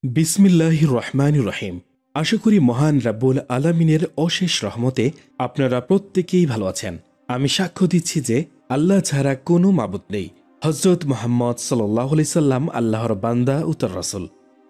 বিসমিল্লাহির রহমানির রহিম। আশা করি মহান রাব্বুল আলামিনের অশেষ রহমতে আপনারা প্রত্যেকেই ভালো আছেন। আমি সাক্ষ্য দিচ্ছি যে আল্লাহ ছাড়া কোনো মাবুদ নেই। হজরত মোহাম্মদ সাল্লাল্লাহু আলাইহি সাল্লাম আল্লাহর বান্দা ও তার রাসূল।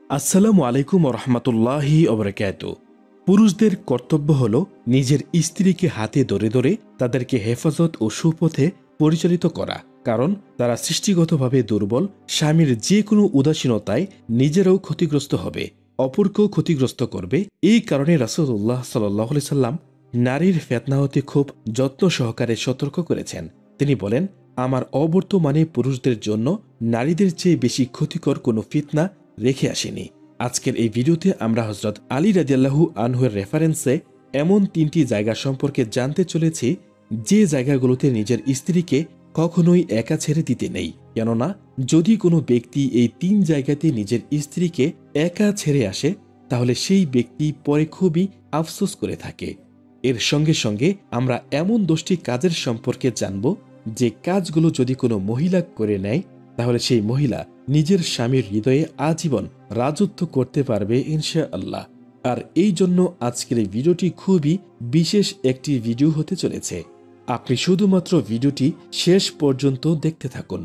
আসসালামু আলাইকুম ওয়া রাহমাতুল্লাহি ওয়া বারাকাতুহু। পুরুষদের কর্তব্য হল নিজের স্ত্রীকে হাতে ধরে ধরে তাদেরকে হেফাজত ও সুপথে পরিচালিত করা, কারণ তারা সৃষ্টিগতভাবে দুর্বল। স্বামীর যে কোনো উদাসীনতায় নিজেরাও ক্ষতিগ্রস্ত হবে, অপরকেও ক্ষতিগ্রস্ত করবে। এই কারণে রাসূলুল্লাহ সাল্লাল্লাহু আলাইহি সাল্লাম নারীর ফিতনা হতে খুব যত্ন সহকারে সতর্ক করেছেন। তিনি বলেন, আমার অবর্তমানে পুরুষদের জন্য নারীদের চেয়ে বেশি ক্ষতিকর কোনো ফিতনা রেখে আসেনি। আজকের এই ভিডিওতে আমরা হযরত আলী রাদিয়াল্লাহু আনহুর রেফারেন্সে এমন 3টি জায়গা সম্পর্কে জানতে চলেছি যে জায়গাগুলোতে নিজের স্ত্রীকে কখনোই একা ছেড়ে দিতে নেই। কেননা যদি কোনো ব্যক্তি এই 3 জায়গাতে নিজের স্ত্রীকে একা ছেড়ে আসে, তাহলে সেই ব্যক্তি পরে খুবই আফসোস করে থাকে। এর সঙ্গে সঙ্গে আমরা এমন 10টি কাজের সম্পর্কে জানব যে কাজগুলো যদি কোনো মহিলা করে নেয়, তাহলে সেই মহিলা নিজের স্বামীর হৃদয়ে আজীবন রাজত্ব করতে পারবে ইনশাআল্লাহ। আর এই জন্য আজকের এই ভিডিওটি খুবই বিশেষ একটি ভিডিও হতে চলেছে। আপনি শুধুমাত্র ভিডিওটি শেষ পর্যন্ত দেখতে থাকুন।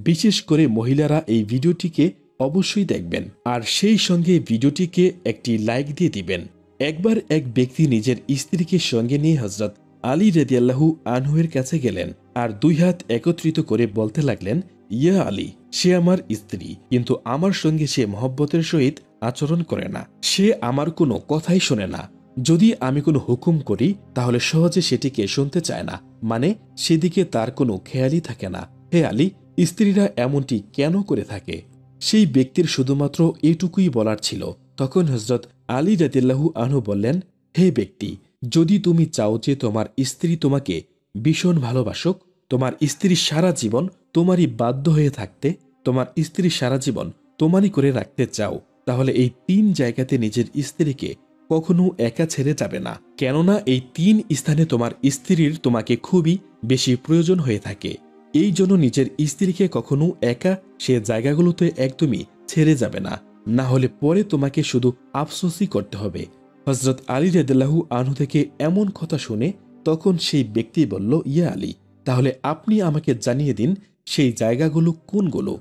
বিশেষ করে মহিলারা এই ভিডিওটিকে অবশ্যই দেখবেন, আর সেই সঙ্গে ভিডিওটিকে একটি লাইক দিয়ে দিবেন। একবার এক ব্যক্তি নিজের স্ত্রীকে সঙ্গে নিয়ে হযরত আলী রাদিয়াল্লাহু আনহুর কাছে গেলেন আর 2 হাত একত্রিত করে বলতে লাগলেন, ইয়া আলী, সে আমার স্ত্রী, কিন্তু আমার সঙ্গে সে মহব্বতের সহিত আচরণ করে না। সে আমার কোনো কথাই শোনে না। যদি আমি কোনো হুকুম করি তাহলে সহজে সেটিকে শুনতে চায় না, মানে সেদিকে তার কোনো খেয়ালই থাকে না। হে আলী, স্ত্রীরা এমনটি কেন করে থাকে? সেই ব্যক্তির শুধুমাত্র এটুকুই বলার ছিল। তখন হযরত আলী রাদিয়াল্লাহু আনহু বললেন, হে ব্যক্তি, যদি তুমি চাও যে তোমার স্ত্রী তোমাকে ভীষণ ভালোবাসুক, তোমার স্ত্রী সারা জীবন তোমারই বাধ্য হয়ে থাকতে, তোমার স্ত্রী সারা জীবন তোমারই করে রাখতে চাও, তাহলে এই 3 জায়গাতে নিজের স্ত্রীকে কখনো একা ছেড়ে যাবে না। কেননা এই 3 স্থানে তোমার স্ত্রীর তোমাকে খুবই বেশি প্রয়োজন হয়ে থাকে। এই জন্য নিজের স্ত্রীকে কখনো একা সে জায়গাগুলোতে একদমই ছেড়ে যাবে না, না হলে পরে তোমাকে শুধু আফসোসই করতে হবে। হযরত আলী রাদিয়াল্লাহু আনহু থেকে এমন কথা শুনে তখন সেই ব্যক্তি বলল, ইয়া আলী, তাহলে আপনি আমাকে জানিয়ে দিন সেই জায়গাগুলো কোনগুলো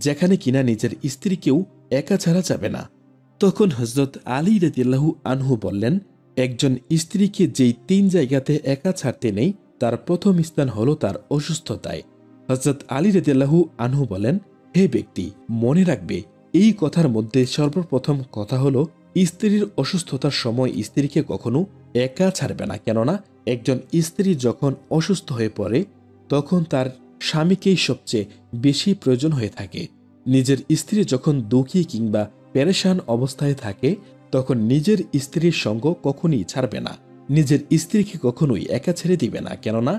যেখানে কিনা নিজের স্ত্রীকেও একা ছাড়া যাবে না। তখন হযরত আলী রাদিয়াল্লাহু আনহু বললেন, একজন স্ত্রীকে যেই 3 জায়গাতে একা ছাড়তে নেই, তার প্রথম স্থান হলো তার অসুস্থতায়। হযরত আলী রাদিয়াল্লাহু আনহু বলেন, হে ব্যক্তি, মনে রাখবে এই কথার মধ্যে সর্বপ্রথম কথা হলো স্ত্রীর অসুস্থতার সময় স্ত্রীকে কখনো একা ছাড়বে না। কেননা একজন স্ত্রী যখন অসুস্থ হয়ে পড়ে তখন তার স্বামীকেই সবচেয়ে বেশি প্রয়োজন হয়ে থাকে। নিজের স্ত্রী যখন দুঃখী কিংবা পেরেশান অবস্থায় থাকে তখন নিজের স্ত্রীর সঙ্গ কখনোই ছাড়বে না, নিজের স্ত্রীকে কখনোই একা ছেড়ে দিবে না। কেননা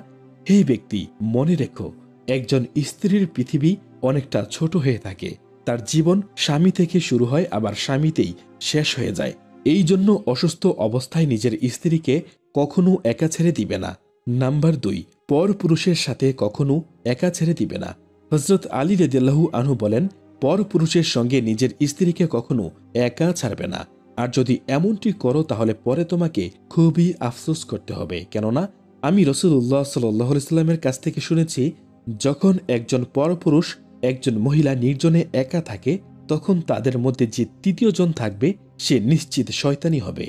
হে ব্যক্তি, মনে রেখো, একজন স্ত্রীর পৃথিবী অনেকটা ছোট হয়ে থাকে। তার জীবন স্বামী থেকে শুরু হয়, আবার স্বামীতেই শেষ হয়ে যায়। এই জন্য অসুস্থ অবস্থায় নিজের স্ত্রীকে কখনো একা ছেড়ে দিবে না। নাম্বার 2, পর পুরুষের সাথে কখনো একা ছেড়ে দিবে না। হযরত আলী রাদিয়াল্লাহু আনহু বলেন, পর পুরুষের সঙ্গে নিজের স্ত্রীকে কখনো একা ছাড়বে না। আর যদি এমনটি করো তাহলে পরে তোমাকে খুবই আফসোস করতে হবে। কেননা আমি রাসূলুল্লাহ সাল্লাল্লাহু আলাইহি সাল্লামের কাছ থেকে শুনেছি, যখন একজন পরপুরুষ একজন মহিলা নির্জনে একা থাকে তখন তাদের মধ্যে যে তৃতীয় জন থাকবে সে নিশ্চিত শয়তানি হবে।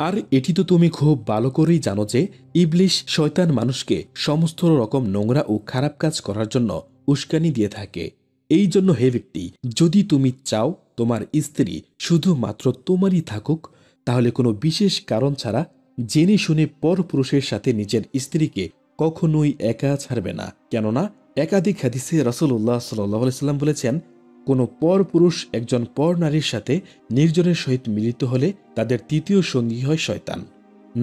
আর এটি তো তুমি খুব ভালো করেই জানো যে ইবলিশ শয়তান মানুষকে সমস্ত রকম নোংরা ও খারাপ কাজ করার জন্য উস্কানি দিয়ে থাকে। এই জন্য হে ব্যক্তি, যদি তুমি চাও তোমার স্ত্রী শুধুমাত্র তোমারই থাকুক, তাহলে কোনো বিশেষ কারণ ছাড়া জেনে শুনে পরপুরুষের সাথে নিজের স্ত্রীকে কখনোই একা ছাড়বে না। কেননা একাধিক হাদিসে রাসূলুল্লাহ সাল্লাল্লাহু আলাইহি সাল্লাম বলেছেন, কোনো পর পুরুষ একজন পর নারীর সাথে নির্জনের সহিত মিলিত হলে তাদের তৃতীয় সঙ্গী হয় শয়তান।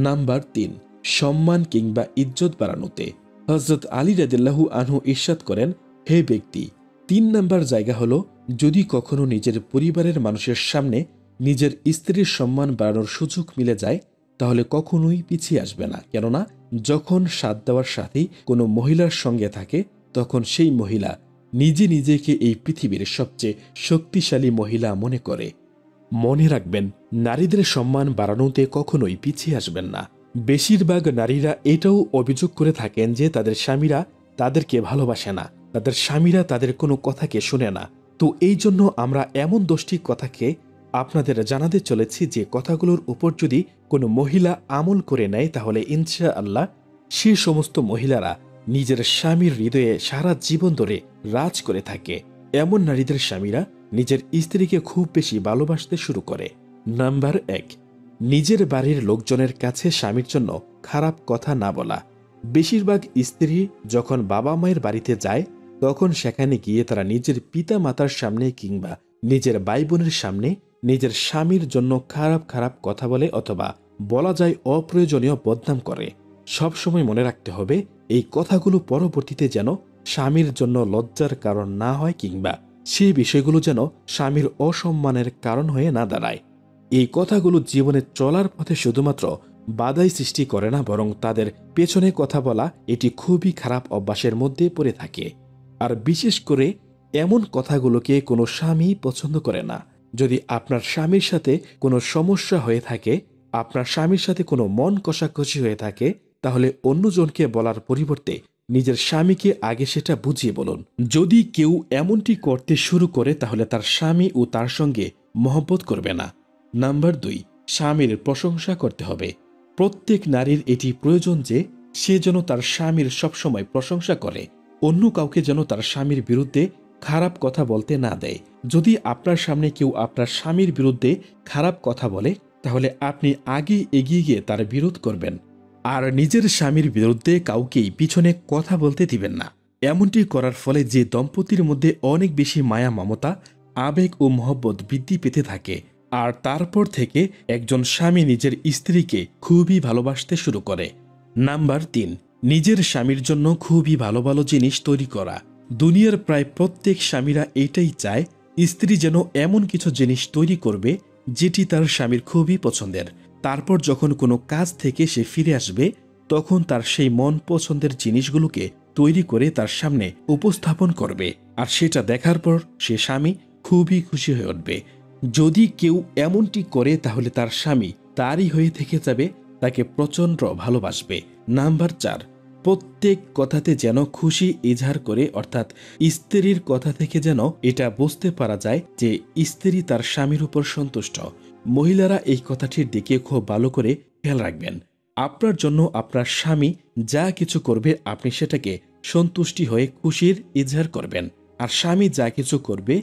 নাম্বার 3, সম্মান কিংবা ইজ্জত বাড়ানোতে। হযরত আলী রাদিয়াল্লাহু আনহু ইরশাদ করেন, হে ব্যক্তি, 3 নাম্বার জায়গা হলো যদি কখনো নিজের পরিবারের মানুষের সামনে নিজের স্ত্রীর সম্মান বাড়ানোর সুযোগ মিলে যায় তাহলে কখনোই পিছিয়ে আসবে না। কেননা যখন সাথ দেওয়ার সাথেই কোনো মহিলার সঙ্গে থাকে তখন সেই মহিলা নিজে নিজেকে এই পৃথিবীর সবচেয়ে শক্তিশালী মহিলা মনে করে। মনে রাখবেন, নারীদের সম্মান বাড়ানোতে কখনোই পিছিয়ে আসবেন না। বেশিরভাগ নারীরা এটাও অভিযোগ করে থাকেন যে তাদের স্বামীরা তাদেরকে ভালোবাসে না, তাদের স্বামীরা তাদের কোনো কথাকে শুনে না। তো এই জন্য আমরা এমন 10টি কথাকে আপনাদের জানাতে চলেছি যে কথাগুলোর উপর যদি কোনো মহিলা আমল করে নেয় তাহলে ইনশাআল্লাহ সে সমস্ত মহিলারা নিজের স্বামীর হৃদয়ে সারা জীবন ধরে রাজ করে থাকে। এমন নারীদের স্বামীরা নিজের স্ত্রীকে খুব বেশি ভালোবাসতে শুরু করে। নাম্বার 1, নিজের বাড়ির লোকজনের কাছে স্বামীর জন্য খারাপ কথা না বলা। বেশিরভাগ স্ত্রী যখন বাবা মায়ের বাড়িতে যায় তখন সেখানে গিয়ে তারা নিজের পিতা মাতার সামনে কিংবা নিজের ভাই বোনের সামনে নিজের স্বামীর জন্য খারাপ খারাপ কথা বলে অথবা বলা যায় অপ্রয়োজনীয় বদনাম করে। সবসময় মনে রাখতে হবে এই কথাগুলো পরবর্তীতে যেন স্বামীর জন্য লজ্জার কারণ না হয় কিংবা সেই বিষয়গুলো যেন স্বামীর অসম্মানের কারণ হয়ে না দাঁড়ায়। এই কথাগুলো জীবনে চলার পথে শুধুমাত্র বাধাই সৃষ্টি করে না, বরং তাদের পেছনে কথা বলা এটি খুবই খারাপ অভ্যাসের মধ্যে পড়ে থাকে। আর বিশেষ করে এমন কথাগুলোকে কোনো স্বামী পছন্দ করে না। যদি আপনার স্বামীর সাথে কোনো সমস্যা হয়ে থাকে, আপনার স্বামীর সাথে কোনো মন কষাকষি হয়ে থাকে, তাহলে অন্যজনকে বলার পরিবর্তে নিজের স্বামীকে আগে সেটা বুঝিয়ে বলুন। যদি কেউ এমনটি করতে শুরু করে তাহলে তার স্বামী ও তার সঙ্গে মহব্বত করবে না। নাম্বার 2, স্বামীর প্রশংসা করতে হবে। প্রত্যেক নারীর এটি প্রয়োজন যে সে যেন তার স্বামীর সবসময় প্রশংসা করে, অন্য কাউকে যেন তার স্বামীর বিরুদ্ধে খারাপ কথা বলতে না দেয়। যদি আপনার সামনে কেউ আপনার স্বামীর বিরুদ্ধে খারাপ কথা বলে তাহলে আপনি আগে এগিয়ে গিয়ে তার বিরোধ করবেন, আর নিজের স্বামীর বিরুদ্ধে কাউকেই পিছনে কথা বলতে দিবেন না। এমনটি করার ফলে যে দম্পতির মধ্যে অনেক বেশি মায়া মমতা, আবেগ ও মহব্বত বৃদ্ধি পেতে থাকে, আর তারপর থেকে একজন স্বামী নিজের স্ত্রীকে খুবই ভালোবাসতে শুরু করে। নাম্বার 3, নিজের স্বামীর জন্য খুবই ভালো ভালো জিনিস তৈরি করা। দুনিয়ার প্রায় প্রত্যেক স্বামীরা এটাই চায় স্ত্রী যেন এমন কিছু জিনিস তৈরি করবে যেটি তার স্বামীর খুবই পছন্দের। তারপর যখন কোনো কাজ থেকে সে ফিরে আসবে তখন তার সেই মন পছন্দের জিনিসগুলোকে তৈরি করে তার সামনে উপস্থাপন করবে, আর সেটা দেখার পর সে স্বামী খুবই খুশি হয়ে উঠবে। যদি কেউ এমনটি করে তাহলে তার স্বামী তারই হয়ে থেকে যাবে, তাকে প্রচণ্ড ভালোবাসবে। নাম্বার 4, প্রত্যেক কথাতে যেন খুশি ইজহার করে, অর্থাৎ স্ত্রীর কথা থেকে যেন এটা বুঝতে পারা যায় যে স্ত্রী তার স্বামীর উপর সন্তুষ্ট। মহিলারা এই কথাটির দিকে খুব ভালো করে খেয়াল রাখবেন। আপনার জন্য আপনার স্বামী যা কিছু করবে আপনি সেটাকে সন্তুষ্টি হয়ে খুশির ইজহার করবেন, আর স্বামী যা কিছু করবে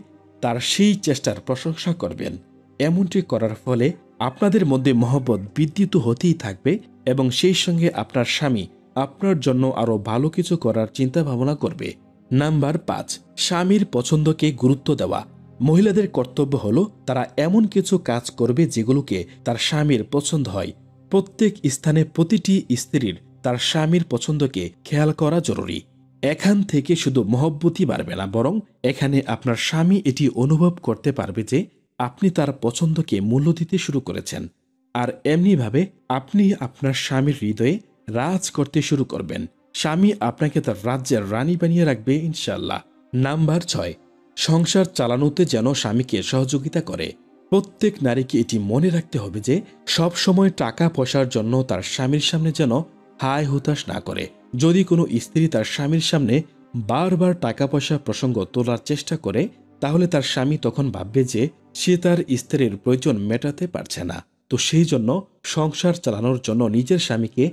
তার সেই চেষ্টার প্রশংসা করবেন। এমনটি করার ফলে আপনাদের মধ্যে মহব্বত বৃদ্ধি তো হতেই থাকবে এবং সেই সঙ্গে আপনার স্বামী আপনার জন্য আরো ভালো কিছু করার চিন্তা ভাবনা করবে। নাম্বার 5, স্বামীর পছন্দকে গুরুত্ব দেওয়া। মহিলাদের কর্তব্য হলো তারা এমন কিছু কাজ করবে যেগুলোকে তার স্বামীর পছন্দ হয়। প্রত্যেক স্থানে প্রতিটি স্ত্রীর তার স্বামীর পছন্দকে খেয়াল করা জরুরি। এখান থেকে শুধু মহব্বতই বাড়বে না, বরং এখানে আপনার স্বামী এটি অনুভব করতে পারবে যে আপনি তার পছন্দকে মূল্য দিতে শুরু করেছেন, আর এমনিভাবে আপনি আপনার স্বামীর হৃদয়ে রাজ করতে শুরু করবেন। স্বামী আপনাকে তার রাজ্যের রানী বানিয়ে রাখবে ইনশাল্লাহ। নাম্বার 6, সংসার চালানোতে যেন স্বামীকে সহযোগিতা করে। প্রত্যেক নারীকে এটি মনে রাখতে হবে যে সব সময় টাকা পয়সার জন্য তার স্বামীর সামনে যেন হায় হুতাশ না করে। যদি কোনো স্ত্রী তার স্বামীর সামনে বারবার টাকা পয়সা প্রসঙ্গ তোলার চেষ্টা করে তাহলে তার স্বামী তখন ভাববে যে সে তার স্ত্রীর প্রয়োজন মেটাতে পারছে না। তো সেই জন্য সংসার চালানোর জন্য নিজের স্বামীকে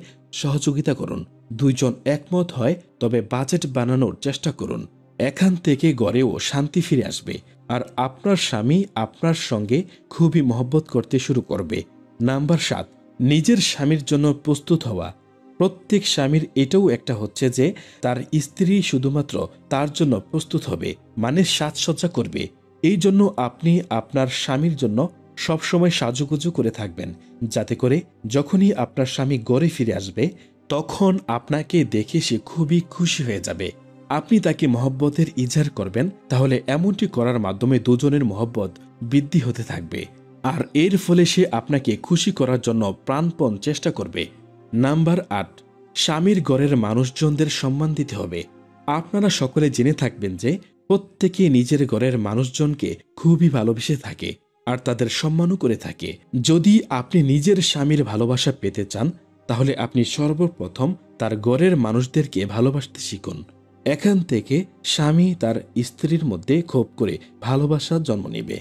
সহযোগিতা করুন। দুইজন একমত হয় তবে বাজেট বানানোর চেষ্টা করুন। এখান থেকে গড়েও শান্তি ফিরে আসবে, আর আপনার স্বামী আপনার সঙ্গে খুবই মহব্বত করতে শুরু করবে। নাম্বার 7, নিজের স্বামীর জন্য প্রস্তুত হওয়া। প্রত্যেক স্বামীর এটাও একটা হচ্ছে যে তার স্ত্রী শুধুমাত্র তার জন্য প্রস্তুত হবে, মানে সাজসজ্জা করবে। এই জন্য আপনি আপনার স্বামীর জন্য সবসময় সাজুগুজু করে থাকবেন, যাতে করে যখনই আপনার স্বামী গড়ে ফিরে আসবে তখন আপনাকে দেখে সে খুবই খুশি হয়ে যাবে। আপনি তাকে মহব্বতের ইজহার করবেন, তাহলে এমনটি করার মাধ্যমে দুজনের মহব্বত বৃদ্ধি হতে থাকবে, আর এর ফলে সে আপনাকে খুশি করার জন্য প্রাণপণ চেষ্টা করবে। নাম্বার 8, স্বামীর ঘরের মানুষজনদের সম্মান দিতে হবে। আপনারা সকলে জেনে থাকবেন যে প্রত্যেকে নিজের ঘরের মানুষজনকে খুবই ভালোবেসে থাকে, আর তাদের সম্মানও করে থাকে। যদি আপনি নিজের স্বামীর ভালোবাসা পেতে চান তাহলে আপনি সর্বপ্রথম তার ঘরের মানুষদেরকে ভালোবাসতে শিখুন। এখান থেকে স্বামী তার স্ত্রীর মধ্যে ক্ষোভ করে ভালোবাসা জন্ম নেবে।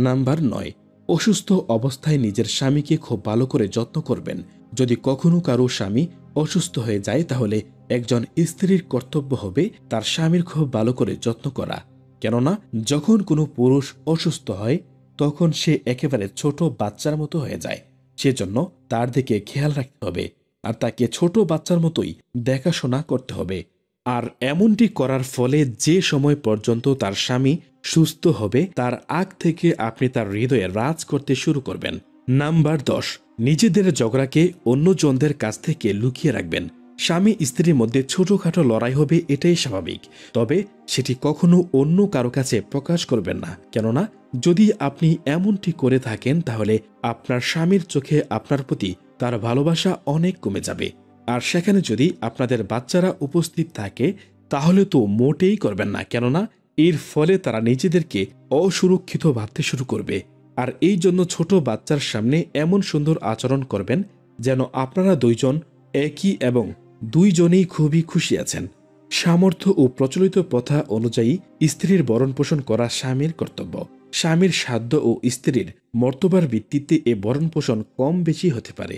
নাম্বার 9, অসুস্থ অবস্থায় নিজের স্বামীকে খুব ভালো করে যত্ন করবেন। যদি কখনো কারো স্বামী অসুস্থ হয়ে যায় তাহলে একজন স্ত্রীর কর্তব্য হবে তার স্বামীর খুব ভালো করে যত্ন করা। কেননা যখন কোনো পুরুষ অসুস্থ হয় তখন সে একেবারে ছোট বাচ্চার মতো হয়ে যায়। সেজন্য তার দিকে খেয়াল রাখতে হবে আর তাকে ছোট বাচ্চার মতোই দেখাশোনা করতে হবে। আর এমনটি করার ফলে যে সময় পর্যন্ত তার স্বামী সুস্থ হবে তার আগ থেকে আপনি তার হৃদয়ে রাজ করতে শুরু করবেন। নাম্বার 10, নিজেদের ঝগড়াকে অন্যজনদের কাছ থেকে লুকিয়ে রাখবেন। স্বামী স্ত্রীর মধ্যে ছোটখাটো লড়াই হবে, এটাই স্বাভাবিক, তবে সেটি কখনো অন্য কারো কাছে প্রকাশ করবেন না। কেননা যদি আপনি এমনটি করে থাকেন তাহলে আপনার স্বামীর চোখে আপনার প্রতি তার ভালোবাসা অনেক কমে যাবে। আর সেখানে যদি আপনাদের বাচ্চারা উপস্থিত থাকে তাহলে তো মোটেই করবেন না, কেননা এর ফলে তারা নিজেদেরকে অসুরক্ষিত ভাবতে শুরু করবে। আর এই জন্য ছোট বাচ্চার সামনে এমন সুন্দর আচরণ করবেন যেন আপনারা দুইজন একই এবং দুইজনেই খুবই খুশি আছেন। সামর্থ্য ও প্রচলিত প্রথা অনুযায়ী স্ত্রীর ভরণপোষণ করা স্বামীর কর্তব্য। স্বামীর সাধ্য ও স্ত্রীর মর্তবার ভিত্তিতে এ ভরণপোষণ কম বেশি হতে পারে।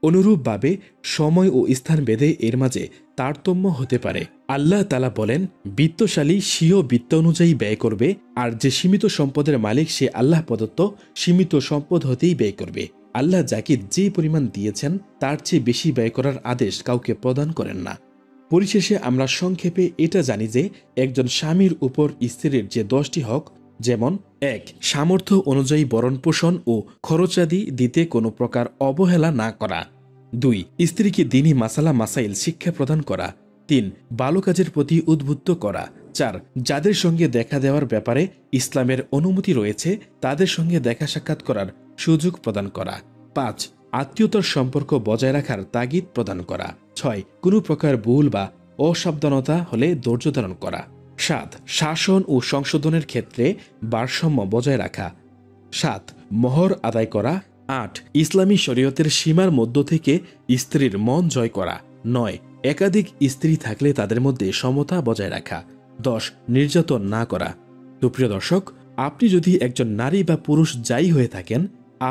অনুরূপভাবে সময় ও স্থান ভেদে এর মাঝে তারতম্য হতে পারে। আল্লাহ তাআলা বলেন, বিত্তশালী স্বীয় বিত্ত অনুযায়ী ব্যয় করবে, আর যে সীমিত সম্পদের মালিক সে আল্লাহ প্রদত্ত সীমিত সম্পদ হতেই ব্যয় করবে। আল্লাহ যাকে যে পরিমাণ দিয়েছেন তার চেয়ে বেশি ব্যয় করার আদেশ কাউকে প্রদান করেন না। পরিশেষে আমরা সংক্ষেপে এটা জানি যে একজন স্বামীর উপর স্ত্রীর যে 10টি হক, যেমন 1, সামর্থ্য অনুযায়ী ভরণপোষণ ও খরচাদি দিতে কোনো প্রকার অবহেলা না করা। 2, স্ত্রীকে দ্বীনি মাসালা মাসাইল শিক্ষা প্রদান করা। 3, ভালো কাজের প্রতি উদ্বুদ্ধ করা। 4, যাদের সঙ্গে দেখা দেওয়ার ব্যাপারে ইসলামের অনুমতি রয়েছে তাদের সঙ্গে দেখা সাক্ষাৎ করার সুযোগ প্রদান করা। 5, আত্মীয়তার সম্পর্ক বজায় রাখার তাগিদ প্রদান করা। 6, কোনো প্রকার ভুল বা অসাবধানতা হলে ধৈর্য ধারণ করা। 7, শাসন ও সংশোধনের ক্ষেত্রে ভারসাম্য বজায় রাখা। 7, মোহর আদায় করা। 8, ইসলামী শরীয়তের সীমার মধ্য থেকে স্ত্রীর মন জয় করা। 9, একাধিক স্ত্রী থাকলে তাদের মধ্যে সমতা বজায় রাখা। 10, নির্যাতন না করা। তো প্রিয় দর্শক, আপনি যদি একজন নারী বা পুরুষ যাই হয়ে থাকেন,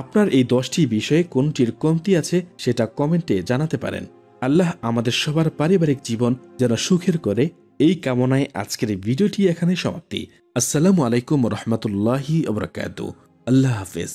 আপনার এই 10টি বিষয়ে কোনটির কমতি আছে সেটা কমেন্টে জানাতে পারেন। আল্লাহ আমাদের সবার পারিবারিক জীবন যেন সুখের করে, এই কামনায় আজকের এই ভিডিওটি এখানে সমাপ্তি। আসসালামু আলাইকুম রহমতুল্লাহি ওয়া বারাকাতুহু। আল্লাহ হাফেজ।